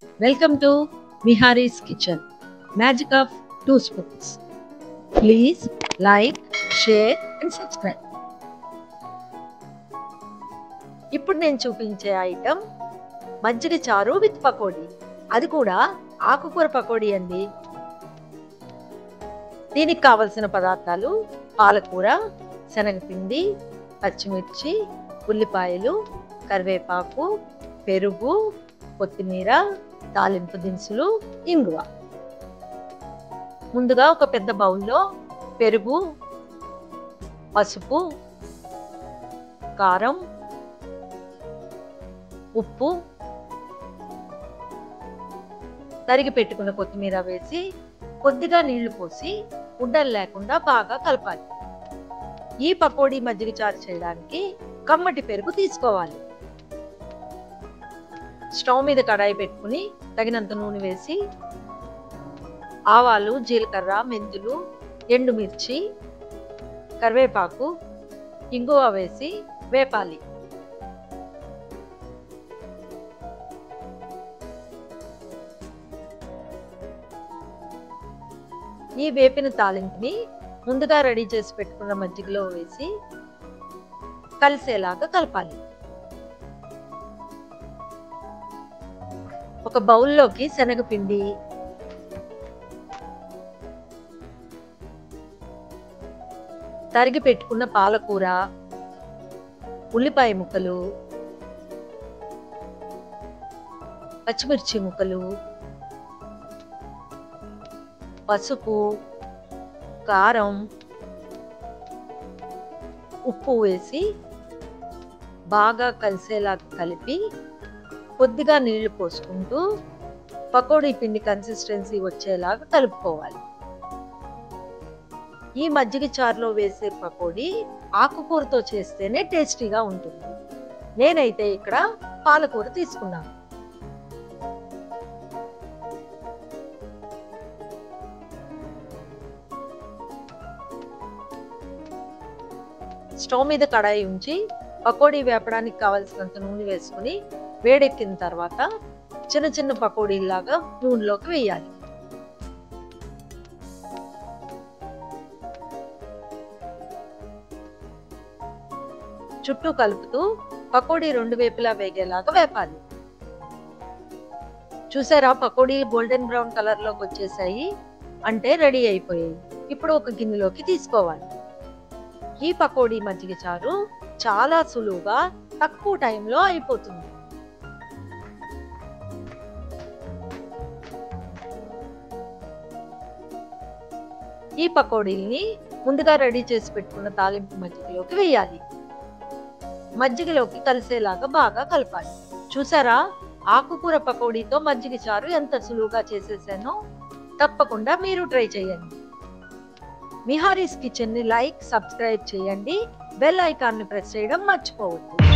Welcome to Vihari's Kitchen. Magic of 2 spoons. Please like, share and subscribe. ఇప్పుడు నేను చూపించే item మజ్జిగ చారు విత్ పకోడీ. అది కూడా ఆకుకూర పకోడీ అండి. దీనికి కావలసిన పదార్థాలు పాలకూర, శనగపిండి, పచ్చిమిర్చి, ఉల్లిపాయలు, కరివేపాకు, పెరుగు, కొత్తిమీర, తాలింపు దినుసులు, ఇంగువ. ముందుగా ఒక పెద్ద బౌల్లో పెరుగు, పసుపు, కారం, ఉప్పు, తరిగి పెట్టుకున్న కొత్తిమీర వేసి కొద్దిగా నీళ్లు పోసి ఉండలు లేకుండా బాగా కలపాలి. ఈ పకోడీ మజ్జిగ చారు చేయడానికి కమ్మటి పెరుగు తీసుకోవాలి. స్టవ్ మీద కడాయి పెట్టుకుని తగినంత నూనె వేసి ఆవాలు, జీలకర్ర, మెంతులు, ఎండుమిర్చి, కరివేపాకు, ఇంగువ వేసి వేపాలి. ఈ వేపిన తాలింపుని ముందుగా రెడీ చేసి పెట్టుకున్న మజ్జిగలో వేసి కలిసేలాగా కలపాలి. ఒక బౌల్లోకి శనగపిండి, తరిగి పెట్టుకున్న పాలకూర, ఉల్లిపాయ ముక్కలు, పచ్చిమిర్చి ముక్కలు, పసుపు, కారం, ఉప్పు వేసి బాగా కలిసేలా కలిపి కొద్దిగా నీళ్లు పోసుకుంటూ పకోడీ పిండి కన్సిస్టెన్సీ వచ్చేలాగా కలుపుకోవాలి. ఈ మజ్జిగ చారులో వేసే పకోడీ ఆకుకూరతో చేస్తేనే టేస్టీగా ఉంటుంది. నేనైతే ఇక్కడ పాలకూర తీసుకున్నాను. స్టవ్ మీద కడాయి ఉంచి పకోడీ వేపడానికి కావలసినంత నూనె వేసుకుని వేడెక్కిన తర్వాత చిన్న చిన్న పకోడీలాగా నూనెలోకి వేయాలి. చుట్టూ కలుపుతూ పకోడీ రెండు వైపులా వేగేలాగా వేపాలి. చూసారా, పకోడీ గోల్డెన్ బ్రౌన్ కలర్ లోకి వచ్చేసాయి అంటే రెడీ అయిపోయాయి. ఇప్పుడు ఒక గిన్నెలోకి తీసుకోవాలి. ఈ పకోడీ మజ్జిగ చారు చాలా సులువుగా తక్కువ టైంలో అయిపోతుంది. ఈ పకోడీల్ని ముందుగా రెడీ చేసి పెట్టుకున్న తాలింపు మజ్జిగలోకి వేయాలి. మజ్జిగలోకి కలిసేలాగా బాగా కలపాలి. చూసారా, ఆకుకూర పకోడీతో మజ్జిగ చారు ఎంత సులువుగా చేసేసానో. తప్పకుండా మీరు ట్రై చేయండి. విహారీస్ కిచెన్ ని లైక్, సబ్స్క్రైబ్ చేయండి. బెల్ ఐకాన్ ని ప్రెస్ చేయడం మర్చిపోవద్దు.